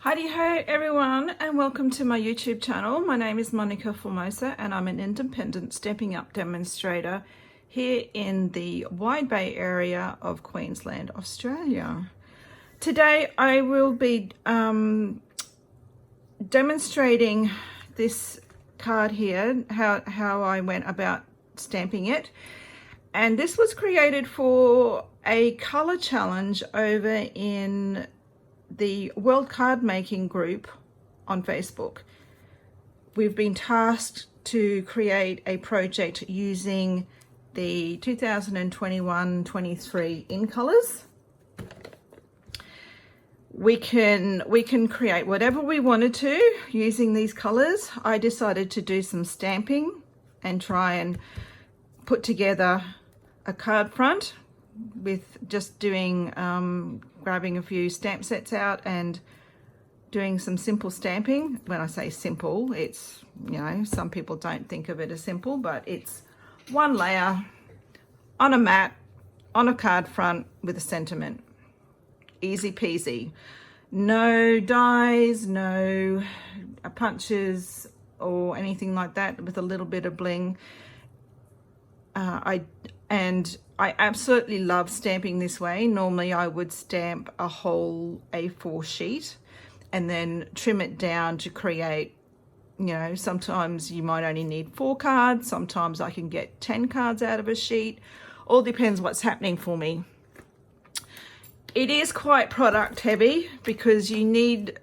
Heidi ho everyone, and welcome to my YouTube channel. My name is Monica Formosa and I'm an independent Stampin' Up demonstrator here in the Wide Bay area of Queensland, Australia. Today I will be demonstrating this card here, how I went about stamping it. And this was created for a color challenge over in the World Card Making group on Facebook. We've been tasked to create a project using the 2021-23 in colors. We can create whatever we wanted to using these colors. I decided to do some stamping and try and put together a card front with just doing grabbing a few stamp sets out and doing some simple stamping. When I say simple, it's, you know, some people don't think of it as simple, but it's one layer on a mat on a card front with a sentiment. Easy peasy. No dies, no punches or anything like that, with a little bit of bling. I absolutely love stamping this way. Normally I would stamp a whole A4 sheet and then trim it down to create, you know, sometimes you might only need 4 cards, sometimes I can get 10 cards out of a sheet. All depends what's happening for me. It is quite product heavy because you need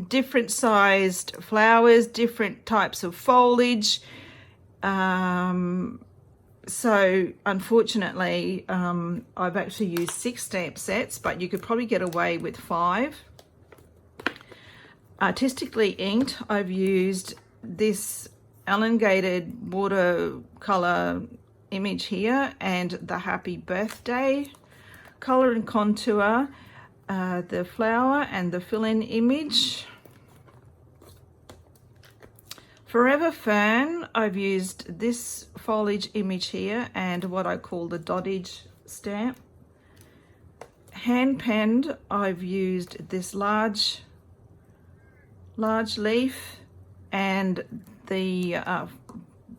different sized flowers, different types of foliage. So unfortunately, I've actually used 6 stamp sets, but you could probably get away with 5. Artistically inked, I've used this elongated watercolor image here and the happy birthday color and contour, the flower and the fill-in image. Forever Fern, I've used this foliage image here and what I call the dottage stamp. Hand penned, I've used this large leaf and the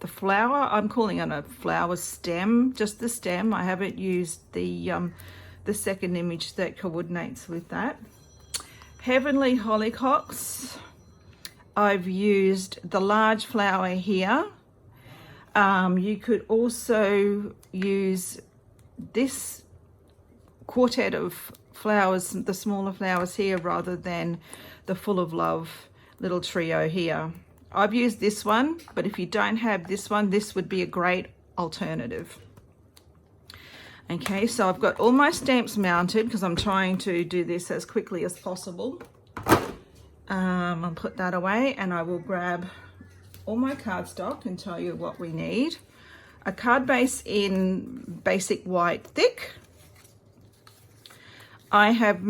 flower. I'm calling it a flower stem, just the stem. I haven't used the second image that coordinates with that. Heavenly Hollyhocks, I've used the large flower here. You could also use this quartet of flowers, the smaller flowers here, rather than the Full of Love little trio here. I've used this one, but if you don't have this one, this would be a great alternative. Okay, so I've got all my stamps mounted because I'm trying to do this as quickly as possible. I'll put that away and I will grab all my cardstock and tell you what we need. A card base in basic white thick. I have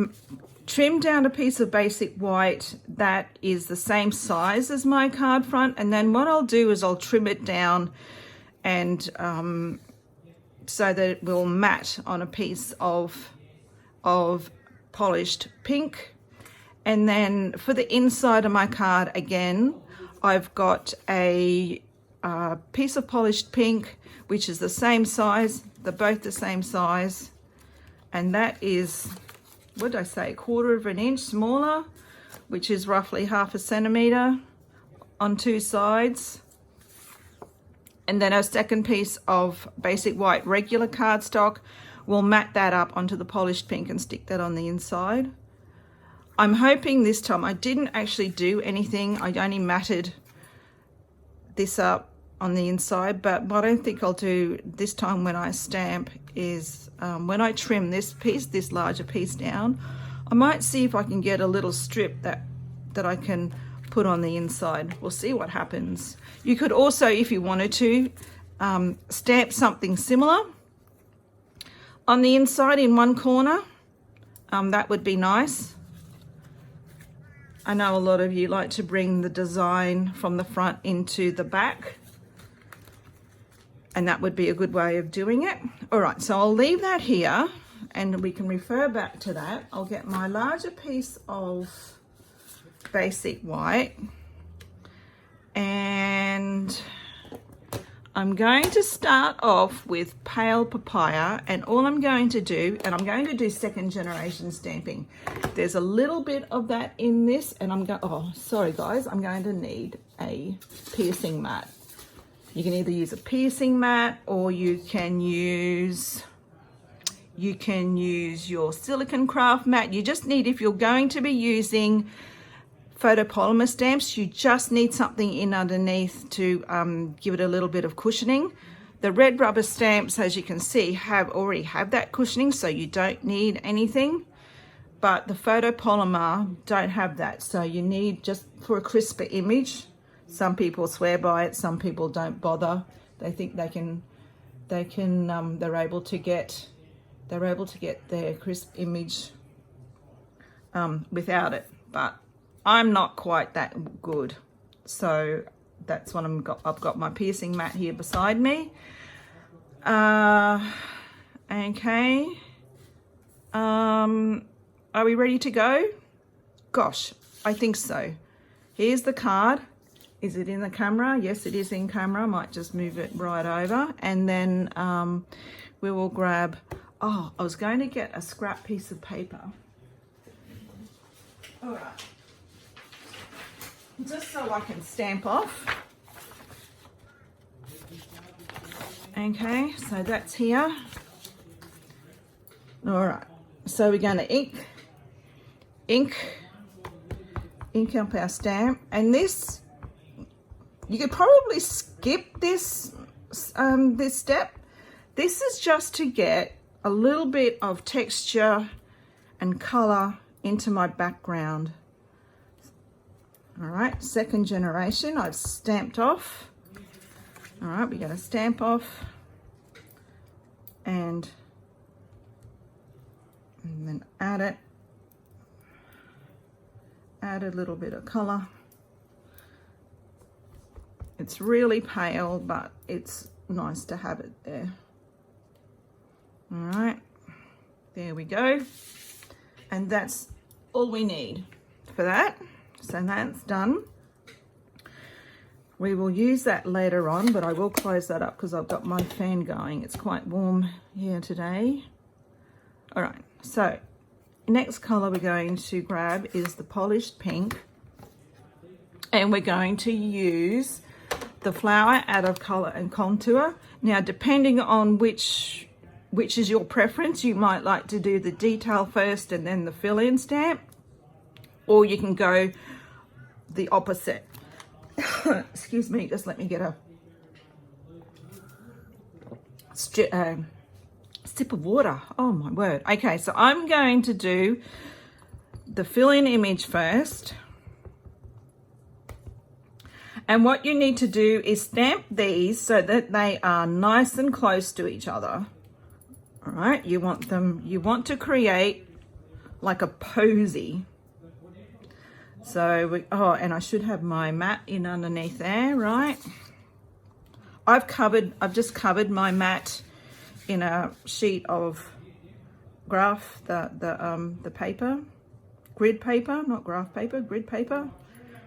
trimmed down a piece of basic white that is the same size as my card front, and then what I'll do is I'll trim it down and so that it will mat on a piece of polished pink. And then for the inside of my card, again, I've got a piece of polished pink, which is the same size. They're both the same size. And that is, what did I say, 1/4 of an inch smaller, which is roughly 1/2 centimeter on 2 sides. And then a second piece of basic white regular cardstock. We'll mat that up onto the polished pink and stick that on the inside. I'm hoping this time, I didn't actually do anything. I only matted this up on the inside, but what I think I'll do this time when I stamp is when I trim this piece, this larger piece down, I might see if I can get a little strip that I can put on the inside. We'll see what happens. You could also, if you wanted to, stamp something similar on the inside in one corner. That would be nice. I know a lot of you like to bring the design from the front into the back, and that would be a good way of doing it. All right, so I'll leave that here and we can refer back to that. I'll get my larger piece of basic white, and I'm going to start off with pale papaya, and all I'm going to do, and I'm going to do second generation stamping. There's a little bit of that in this, and I'm going, oh, sorry guys, I'm going to need a piercing mat. You can either use a piercing mat, or you can use your silicone craft mat. You just need, if you're going to be using photopolymer stamps, you just need something in underneath to give it a little bit of cushioning. The red rubber stamps, as you can see, already have that cushioning, so you don't need anything. But the photopolymer don't have that, so you need, just for a crisper image. Some people swear by it, some people don't bother. They think they're able to get their crisp image without it, but I'm not quite that good. So that's what I've got my piercing mat here beside me. Okay. Are we ready to go? Gosh, I think so. Here's the card. Is it in the camera? Yes, it is in camera. I might just move it right over, and then we will grab, oh, I was going to get a scrap piece of paper. All right. Just so I can stamp off. Okay, so that's here. All right, so we're going to ink up our stamp, and this, you could probably skip this this step. This is just to get a little bit of texture and color into my background. All right, second generation, I've stamped off. All right, we're going to stamp off and then add it. Add a little bit of color. It's really pale, but it's nice to have it there. All right, there we go. And that's all we need for that. So that's done. We will use that later on, but I will close that up because I've got my fan going. It's quite warm here today. All right, so next color we're going to grab is the polished pink, and we're going to use the flower out of color and contour. Now, depending on which is your preference, you might like to do the detail first and then the fill-in stamp, or you can go the opposite. Excuse me, just let me get a sip of water. Oh my word. Okay, so I'm going to do the fill-in image first. And what you need to do is stamp these so that they are nice and close to each other. All right, you want to create like a posy. So, and I should have my mat in underneath there, right? I've just covered my mat in a sheet of graph, the paper, grid paper, not graph paper, grid paper.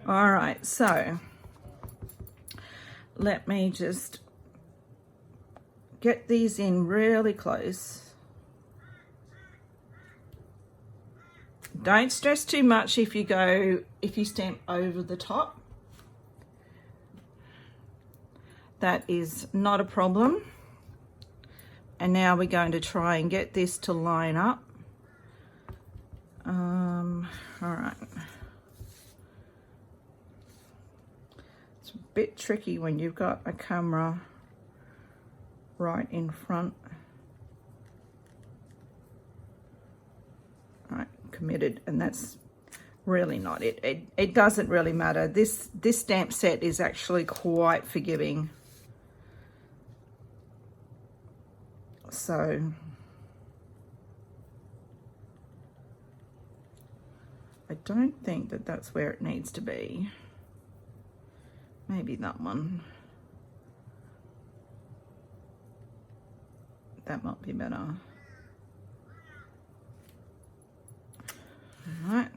All right, so let me just get these in really close. Don't stress too much if you stamp over the top. That is not a problem. And now we're going to try and get this to line up. All right. It's a bit tricky when you've got a camera right in front. All right, committed, and that's really not it. It doesn't really matter. This stamp set is actually quite forgiving. So I don't think that that's where it needs to be. Maybe that one. That might be better. All right,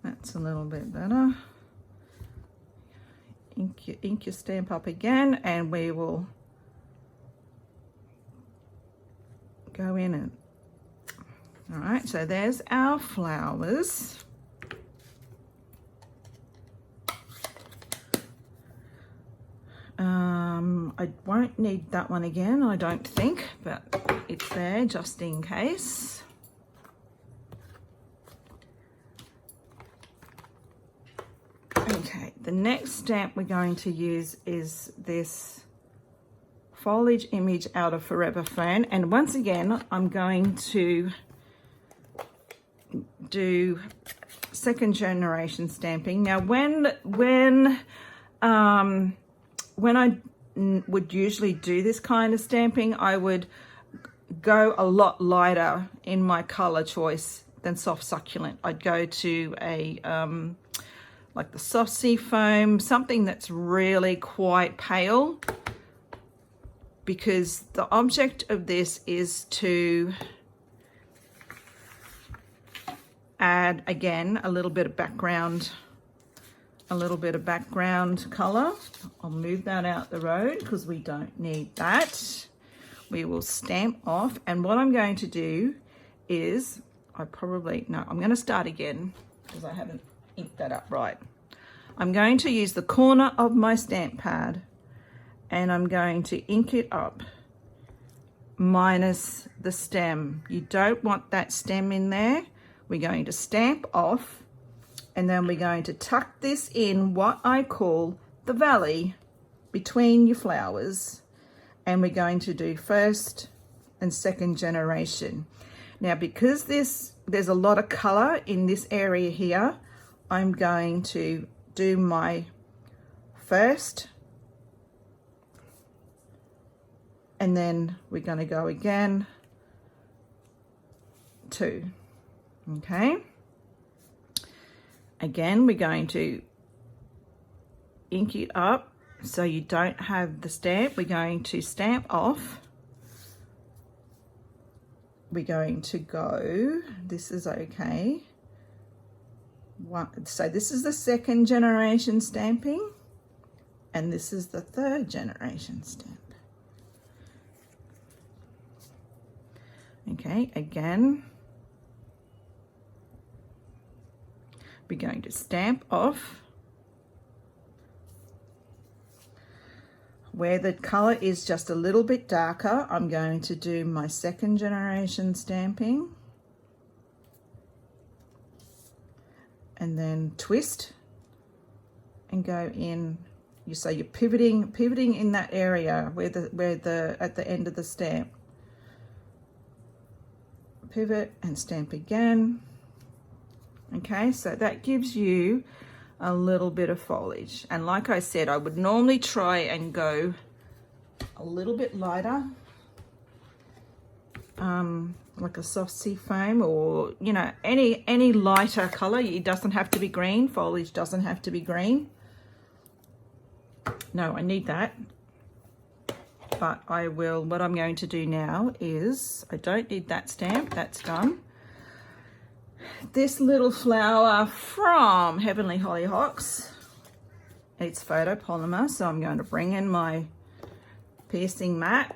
that's a little bit better. Ink your stamp up again, and we will go in and, all right, so there's our flowers. I won't need that one again, I don't think, but it's there just in case. Okay, the next stamp we're going to use is this foliage image out of Forever Fern, and once again I'm going to do second generation stamping. Now when I would usually do this kind of stamping, I would go a lot lighter in my color choice than soft succulent. I'd go to a like the soft sea foam, something that's really quite pale, because the object of this is to add again a little bit of background color. I'll move that out the road because we don't need that. We will stamp off, and what I'm going to do is I'm going to start again because I haven't inked that up right. I'm going to use the corner of my stamp pad and I'm going to ink it up minus the stem. You don't want that stem in there. We're going to stamp off, and then we're going to tuck this in what I call the valley between your flowers, and we're going to do first and second generation. Now, because there's a lot of color in this area here, I'm going to do my first, and then we're going to go again, two. Okay, again we're going to ink it up so you don't have the stamp. We're going to stamp off. We're going to go, this is okay. So this is the second generation stamping, and this is the third generation stamp. Okay, again, we're going to stamp off. Where the color is just a little bit darker, I'm going to do my second generation stamping, and then twist and go in. So you're pivoting in that area where the at the end of the stamp. Pivot and stamp again. Okay, so that gives you a little bit of foliage. And like I said, I would normally try and go a little bit lighter, like a soft sea foam, or you know, any lighter color. It doesn't have to be green. Foliage doesn't have to be green. No, I need that. But I will, what I'm going to do now is, I don't need that stamp, that's done. This little flower from Heavenly Hollyhocks, it's photopolymer, so I'm going to bring in my piercing mat,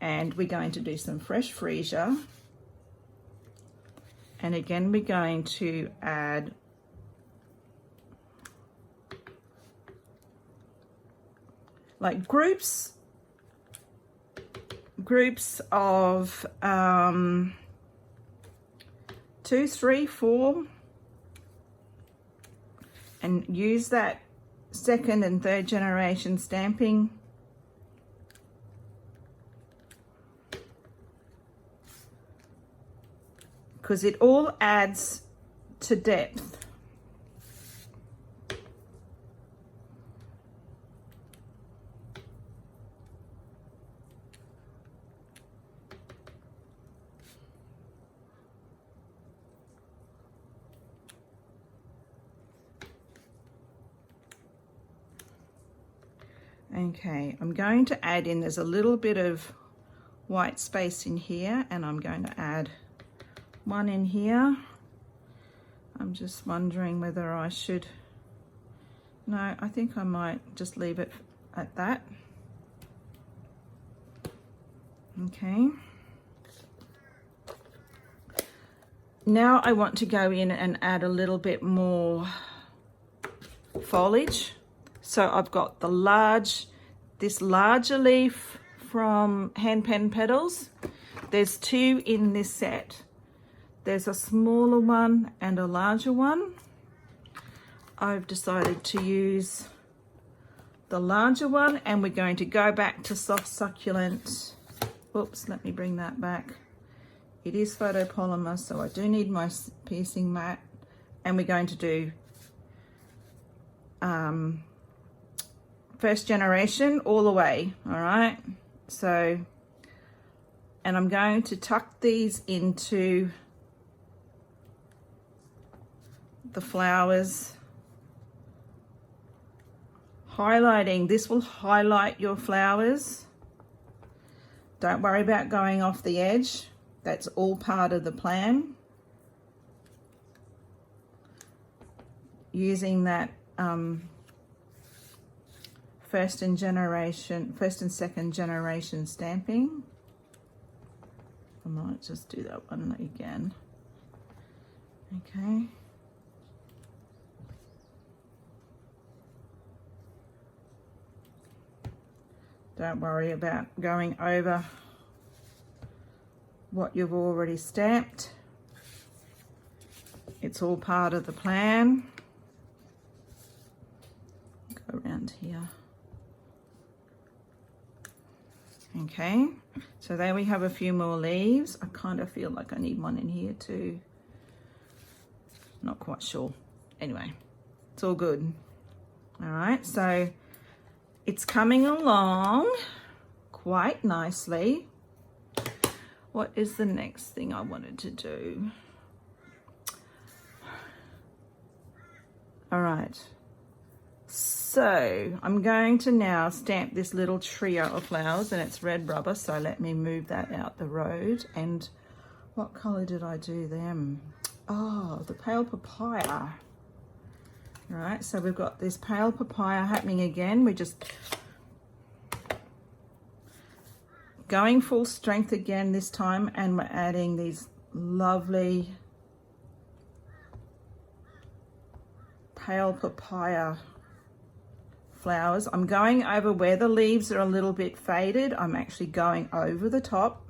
and we're going to do some fresh freesia. And again, we're going to add like groups of 2, 3, 4, and use that second and third generation stamping. Because it all adds to depth. Okay, I'm going to add in, there's a little bit of white space in here, and I'm going to add one in here. I'm just wondering whether I should, no, I think I might just leave it at that. Okay. Now I want to go in and add a little bit more foliage. So I've got this larger leaf from Hand Pen Petals. There's two in this set. There's a smaller one and a larger one. I've decided to use the larger one, and we're going to go back to soft succulent. Oops, let me bring that back. It is photopolymer, so I do need my piercing mat, and we're going to do first generation all the way. All right, so, and I'm going to tuck these into the flowers, highlighting. This will highlight your flowers. Don't worry about going off the edge. That's all part of the plan. Using that first and second generation stamping. I might just do that one again. Okay. Don't worry about going over what you've already stamped. It's all part of the plan. Go around here. Okay, so there we have a few more leaves. I kind of feel like I need one in here too. Not quite sure. Anyway, it's all good. All right, so it's coming along quite nicely. What is the next thing I wanted to do? All right, so I'm going to now stamp this little trio of flowers, and it's red rubber, so let me move that out the road. And what color did I do them? Oh, the pale papaya. All right, so we've got this pale papaya happening again. We're just going full strength again this time, and we're adding these lovely pale papaya flowers. I'm going over where the leaves are a little bit faded. I'm actually going over the top,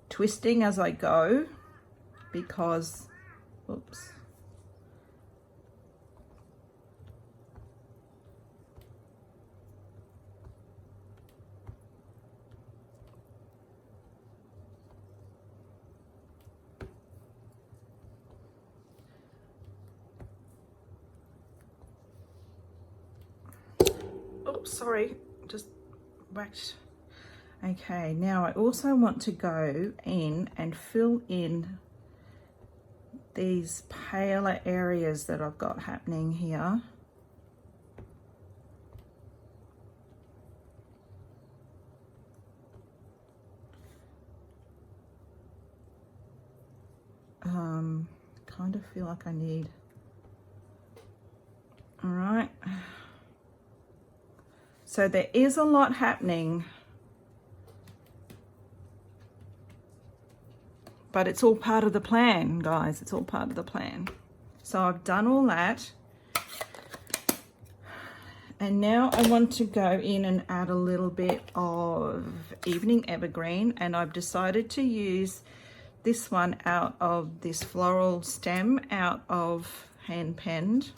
twisting as I go, because, oops. Oh, sorry, just whacked. Okay, now I also want to go in and fill in these paler areas that I've got happening here. Kind of feel like I need, all right. So there is a lot happening, but it's all part of the plan, guys. It's all part of the plan. So I've done all that. And now I want to go in and add a little bit of Evening Evergreen, and I've decided to use this one out of this floral stem out of Hand Penned.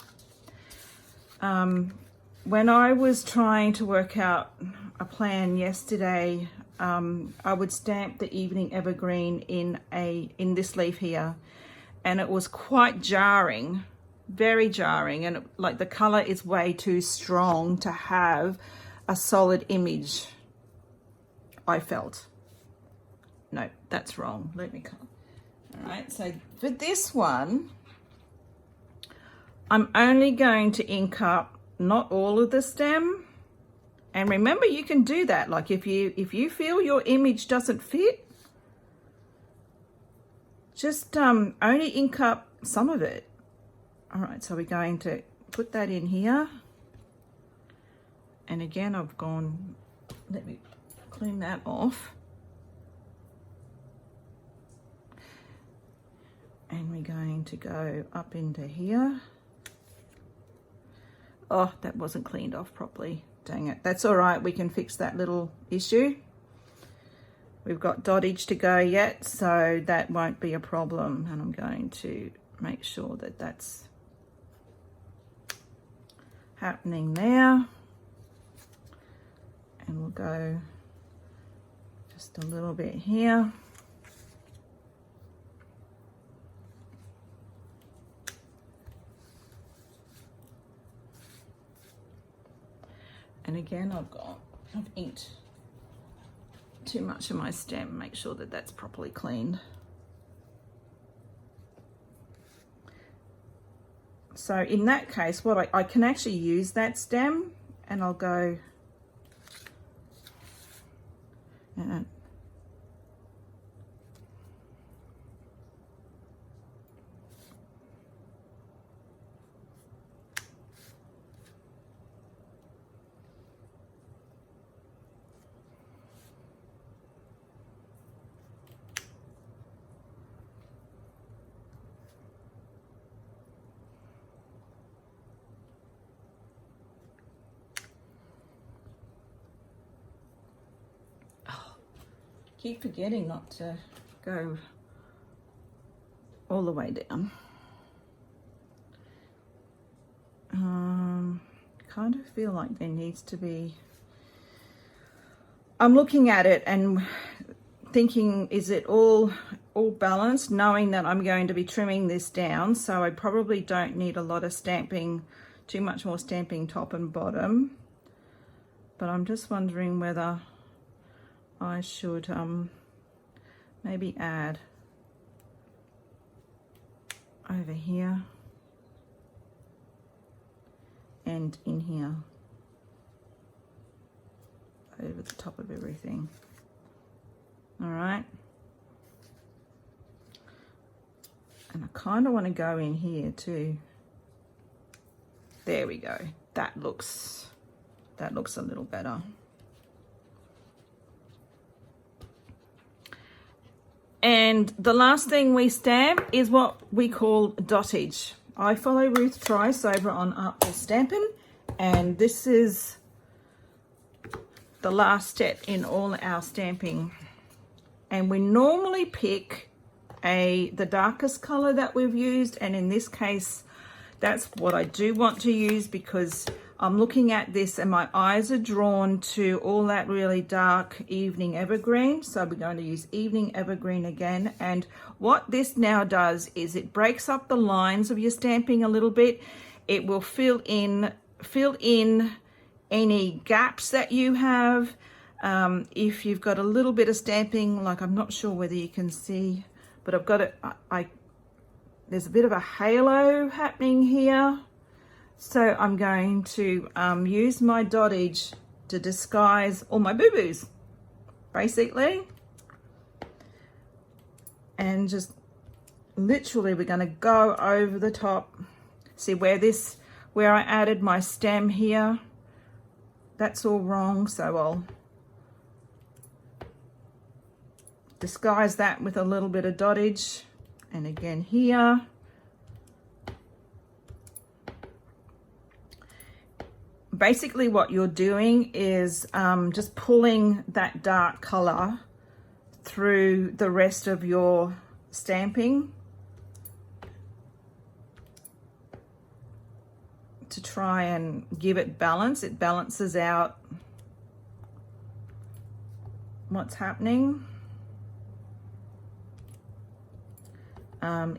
When I was trying to work out a plan yesterday, I would stamp the Evening Evergreen in this leaf here, and it was quite jarring, very jarring, and like the color is way too strong to have a solid image, I felt. No, that's wrong. Let me come. All right, so for this one, I'm only going to ink up not all of the stem. And remember, you can do that. Like if you feel your image doesn't fit, just only ink up some of it. All right, so we're going to put that in here. And again, I've gone, let me clean that off. And we're going to go up into here. Oh, that wasn't cleaned off properly. Dang it. That's all right. We can fix that little issue. We've got dottage to go yet, so that won't be a problem. And I'm going to make sure that that's happening there. And we'll go just a little bit here. And again, I've inked too much of my stem. Make sure that that's properly cleaned. So in that case, what I can actually use that stem, and I'll go and keep forgetting not to go all the way down. Kind of feel like there needs to be, I'm looking at it and thinking, is it all balanced, knowing that I'm going to be trimming this down, so I probably don't need a lot of stamping, too much more stamping top and bottom. But I'm just wondering whether I should maybe add over here and in here over the top of everything. All right, and I kind of want to go in here too. There we go. That looks a little better. And the last thing we stamp is what we call dottage. I follow Ruth Trice over on Artful Stampin', and this is the last step in all our stamping. And we normally pick the darkest color that we've used, and in this case, that's what I do want to use, because I'm looking at this and my eyes are drawn to all that really dark evening evergreen. So we're going to use evening evergreen again. And what this now does is it breaks up the lines of your stamping a little bit. It will fill in any gaps that you have. If you've got a little bit of stamping, like I'm not sure whether you can see, but I've got it, there's a bit of a halo happening here. So I'm going to use my dottage to disguise all my boo-boos, basically. And just literally we're going to go over the top. See where I added my stem here, that's all wrong, so I'll disguise that with a little bit of dottage. And again here. Basically what you're doing is just pulling that dark color through the rest of your stamping to try and give it balance. It balances out what's happening.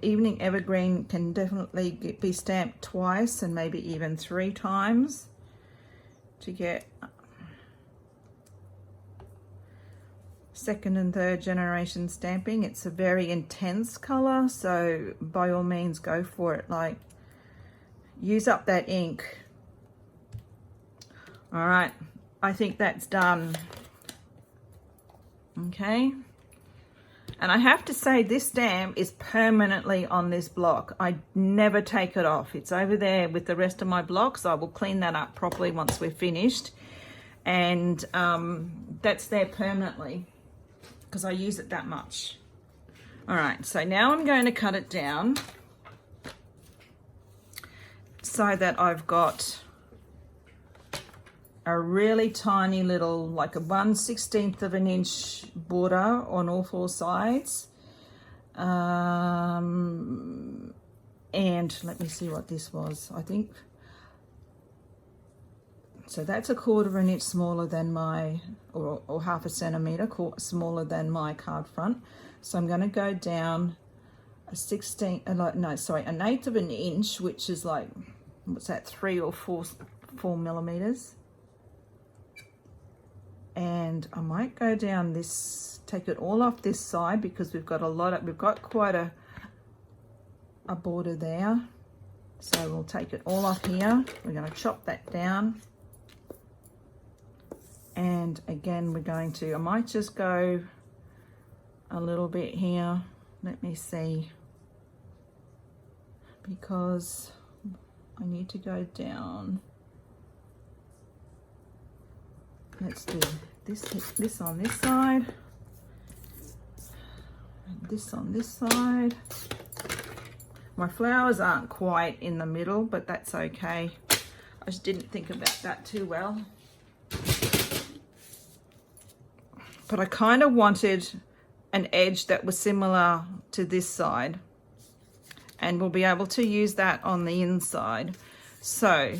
Evening evergreen can definitely be stamped twice and maybe even 3 times to get second and third generation stamping. It's a very intense color, so by all means go for it. Like, use up that ink. All right, I think that's done. Okay, And I have to say, this stamp is permanently on this block. I never take it off. It's over there with the rest of my blocks. I will clean that up properly once we're finished. And that's there permanently because I use it that much. All right, so now I'm going to cut it down so that I've got a really tiny little, like a 1/16 of an inch border on all four sides. And let me see what this was. I think, so that's a 1/4 an inch smaller than my, or 1/2 centimeter smaller than my card front. So I'm going to go down a 1/8 of an inch, which is like, what's that, 3 or 4 millimeters. And I might go down this, take it all off this side because we've got quite a border there. So we'll take it all off here. We're going to chop that down. And again, we're going to, I might just go a little bit here. Let me see. Because I need to go down. Let's do this on this side, and this on this side. My flowers aren't quite in the middle, but that's okay. I just didn't think about that too well. But I kind of wanted an edge that was similar to this side, and we'll be able to use that on the inside. So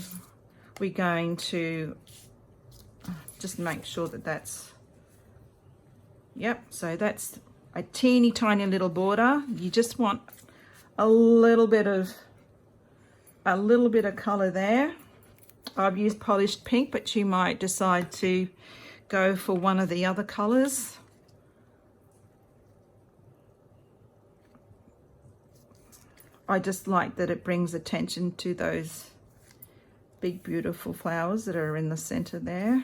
we're going to just make sure that that's, yep, so that's a teeny tiny little border. You just want a little bit of color there. I've used polished pink, but you might decide to go for one of the other colors. I just like that it brings attention to those big beautiful flowers that are in the center there.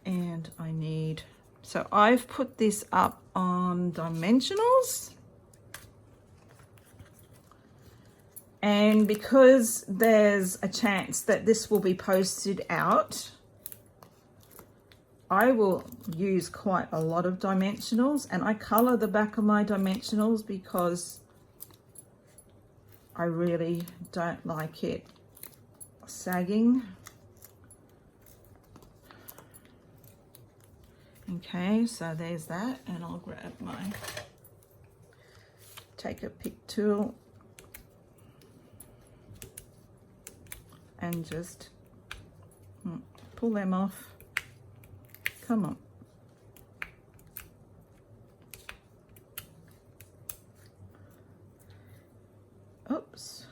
And I need, so I've put this up on dimensionals, and because there's a chance that this will be posted out, I will use quite a lot of dimensionals, and I color the back of my dimensionals because I really don't like it sagging. Okay, so there's that, and I'll grab take a pick tool and just pull them off. Come on. Oops.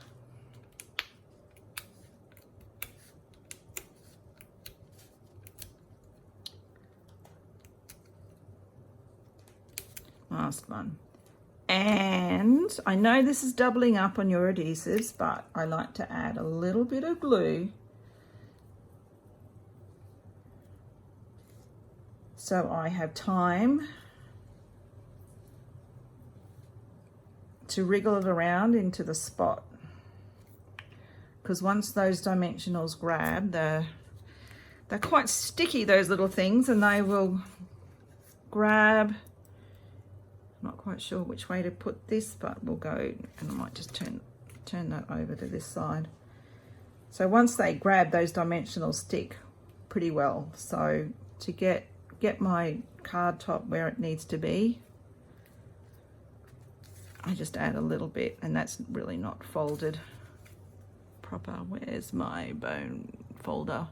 Last one. And I know this is doubling up on your adhesives, but I like to add a little bit of glue so I have time to wriggle it around into the spot, because once those dimensionals grab, they're quite sticky, those little things, and they will grab. I'm not quite sure which way to put this, but we'll go, and I might just turn that over to this side. So once they grab, those dimensionals stick pretty well. So to get my card top where it needs to be, I just add a little bit, and that's really not folded proper. Where's my bone folder?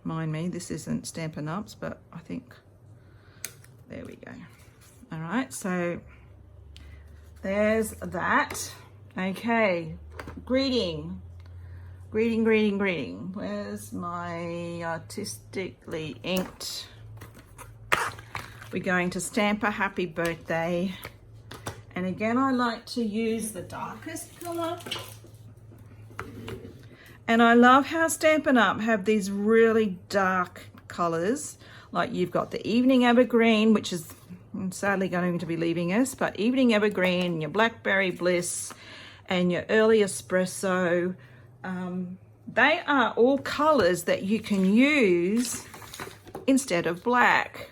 Mind me, this isn't Stampin' Ups, but I think, there we go. All right, so there's that. Okay, greeting. Where's my artistically inked? We're going to stamp a happy birthday. And again, I like to use the darkest color. And I love how Stampin' Up have these really dark colors. Like you've got the Evening Evergreen, which is sadly going to be leaving us, but Evening Evergreen, your Blackberry Bliss, and your Early Espresso. They are all colors that you can use instead of black.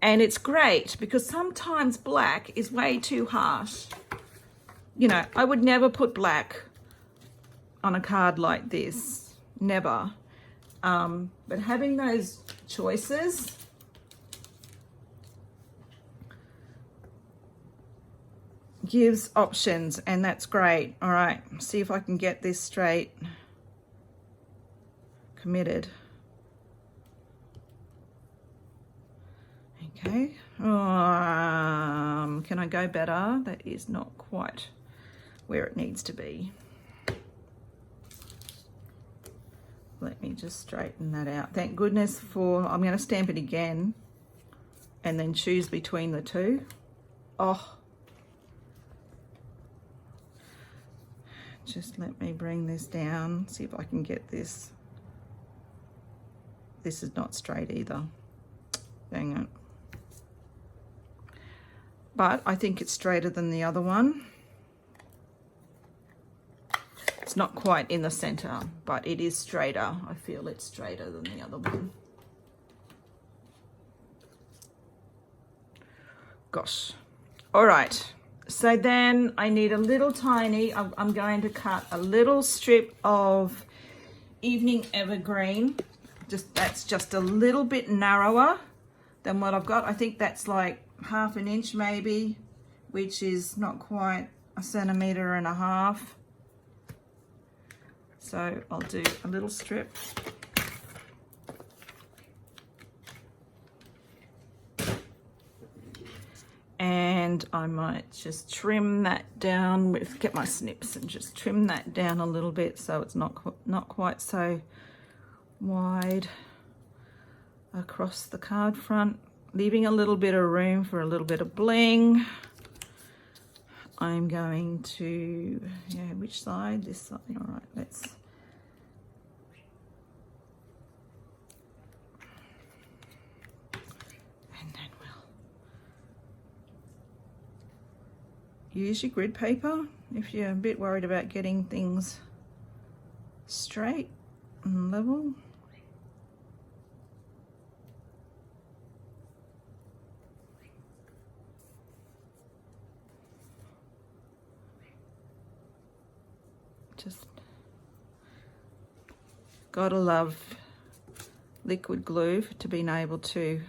And it's great because sometimes black is way too harsh. You know, I would never put black on a card like this, never. But having those choices gives options, and that's great. All right, see if I can get this straight. Committed. Okay. Can I go better? That is not quite where it needs to be. Let me just straighten that out. Thank goodness for, I'm going to stamp it again and then choose between the two. Oh, just let me bring this down, see if I can get this. This is not straight either. Dang it. But I think it's straighter than the other one. It's not quite in the center, but it is straighter. I feel it's straighter than the other one. Gosh. All right. So then I need a little tiny, I'm going to cut a little strip of Evening Evergreen. That's just a little bit narrower than what I've got. I think that's like 1/2 inch maybe, which is not quite 1.5 centimeters. So I'll do a little strip. And I might just trim that down with, get my snips and just trim that down a little bit so it's not quite so wide across the card front, leaving a little bit of room for a little bit of bling. I'm going to, yeah, which side? This side. All right, let's. And then we'll use your grid paper if you're a bit worried about getting things straight and level. Just gotta love liquid glue to being able to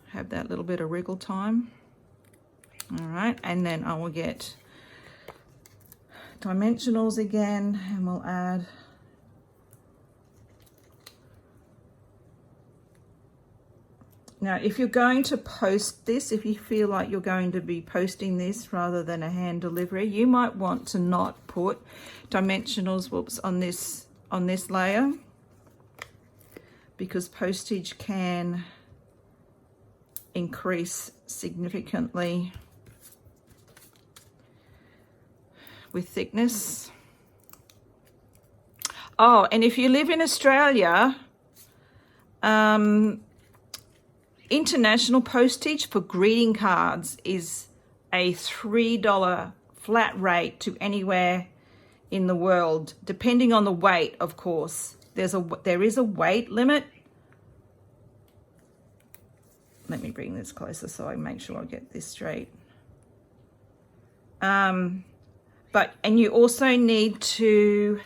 have that little bit of wriggle time. All right, and then I will get dimensionals again, and we'll add now. If you're going to post this, if you feel like you're going to be posting this rather than a hand delivery, you might want to not put dimensionals on this layer, because postage can increase significantly with thickness. Oh, and if you live in Australia, international postage for greeting cards is a $3 flat rate to anywhere in the world, depending on the weight, of course. There is a weight limit. Let me bring this closer so I make sure I get this straight. And you also need to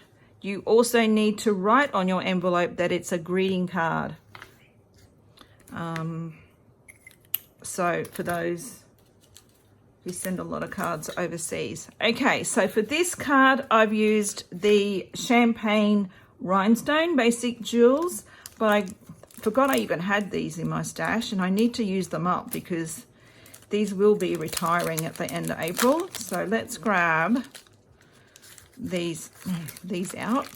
write on your envelope that it's a greeting card. So for those who send a lot of cards overseas. Okay, so for this card, I've used the Champagne Rhinestone Basic Jewels, but I forgot I even had these in my stash, and I need to use them up because these will be retiring at the end of April. So let's grab these out.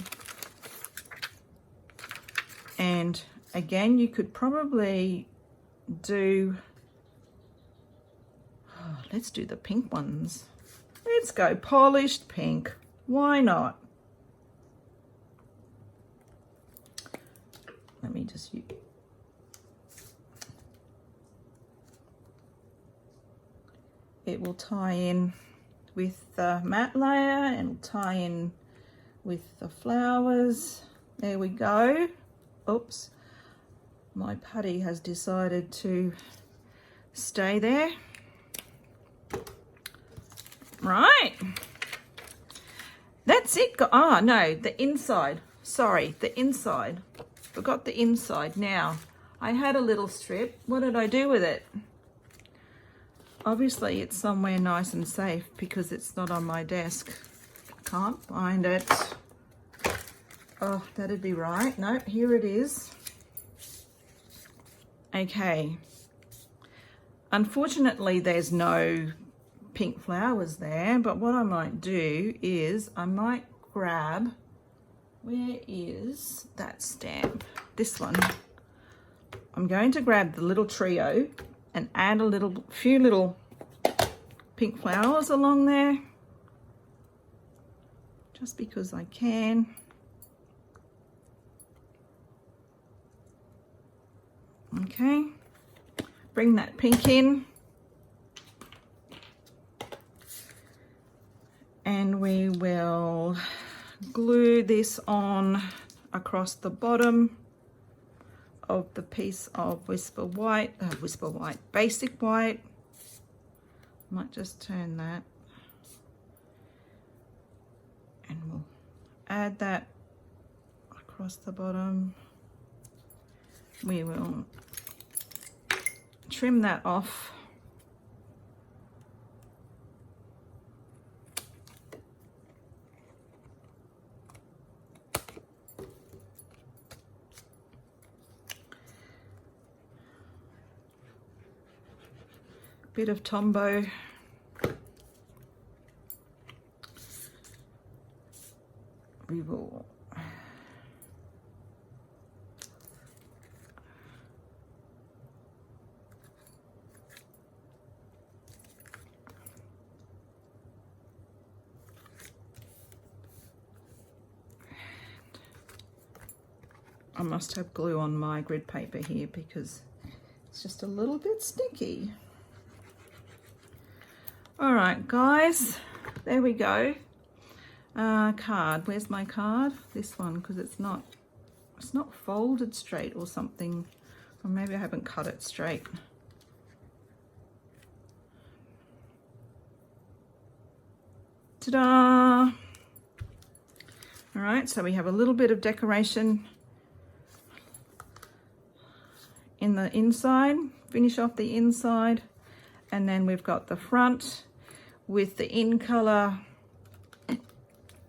And again, you could probably do, let's do the pink ones. Let's go polished pink. Why not? let me just use. It will tie in with the matte layer and tie in with the flowers. There we go. Oops, my putty has decided to stay there. Right, that's it. Oh no, the inside, sorry, the inside, forgot the inside. Now I had a little strip. What did I do with it? Obviously it's somewhere nice and safe because it's not on my desk. Can't find it. Oh, that'd be right. No, here it is. Okay. Unfortunately, there's no pink flowers there, but what I might do is I might grab, where is that stamp? This one. I'm going to grab the little trio and add a few little pink flowers along there, just because I can. Okay, bring that pink in, and we will glue this on across the bottom of the piece of Whisper White, Basic White. Might just turn that, and we'll add that across the bottom. We will trim that off. Bit of Tombow. We will I must have glue on my grid paper here because it's just a little bit sticky. All right, guys, there we go. Card, where's my card? This one, because it's not folded straight or something, or maybe I haven't cut it straight. Ta-da! All right, so we have a little bit of decoration in the inside, finish off the inside, and then we've got the front with the in color,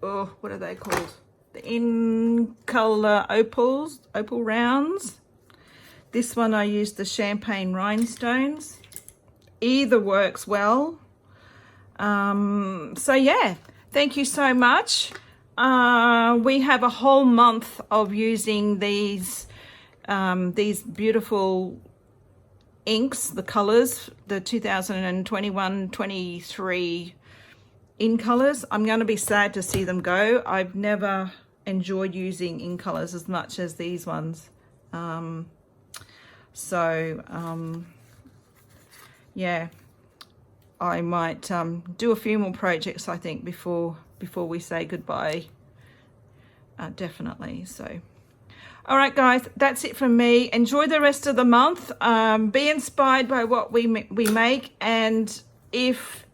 oh, what are they called? The in color opal rounds. This one I used the champagne rhinestones. Either works well. So yeah, thank you so much. We have a whole month of using these beautiful inks, the colors, the 2021-23 in colors. I'm going to be sad to see them go. I've never enjoyed using in colors as much as these ones. Yeah, I might do a few more projects, I think, before we say goodbye. Definitely. So all right, guys, that's it from me. Enjoy the rest of the month. Be inspired by what we make, and if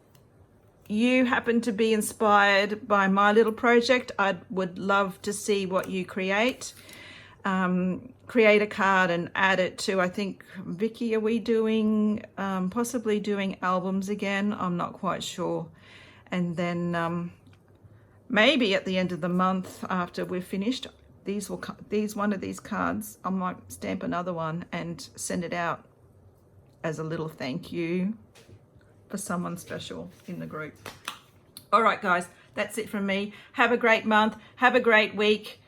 you happen to be inspired by my little project, I would love to see what you create. Create a card and add it to, I think, Vicky, are we doing, possibly doing albums again? I'm not quite sure. And then maybe at the end of the month, after we're finished, one of these cards, I might stamp another one and send it out as a little thank you for someone special in the group. All right, guys, that's it from me. Have a great month. Have a great week.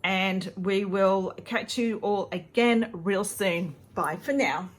And we will catch you all again real soon. Bye for now.